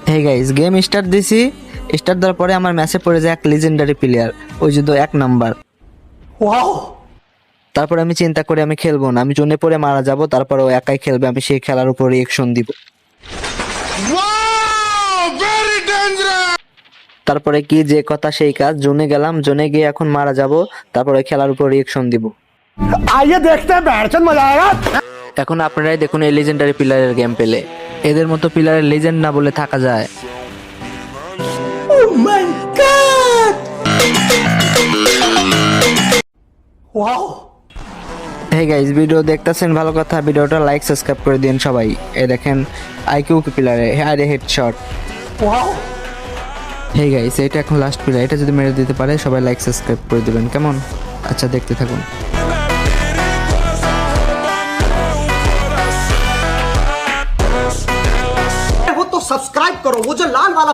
Hey guys, game start দিছি। Start দেওয়ার পরে আমার ম্যাচে পড়ে যায় এক লিজেন্ডারি প্লেয়ার, ওই যে 1 নাম্বার। তারপরে আমি চিন্তা করি আমি খেলবো না, আমি জোনে পড়ে মারা যাব, তারপরে ও একাই খেলবে, আমি সেই খেলার উপর রিয়েকশন দিব। তারপরে কি যে কথা সেই কাজ, জোনে গেলাম, জোনে গিয়ে এখন মারা যাব, তারপরে খেলার উপর রিয়েকশন দিব। आइए देखते हैं बैठचंद मजा आएगा। এখন আপনারাই দেখুন এই লিজেন্ডারি প্লেয়ারের গেম পেলে। এদের মতো প্লেয়ারের লিজেন্ড না বলে থাকা যায়? হে গাইস, ভিডিও দেখতেছেন ভালো কথা, ভিডিওটা লাইক সাবস্ক্রাইব করে দিন সবাই। এই দেখেন আইকিউ প্লেয়ারে আরে হেডশট। হে গাইস, এটা এখন লাস্ট প্লেয়ার, এটা যদি মেরে দিতে পারে সবাই লাইক সাবস্ক্রাইব করে দিবেন, কেমন? আচ্ছা, দেখতে থাকুন। वो तो सब्सक्राइब करो, वो जो लाल वाला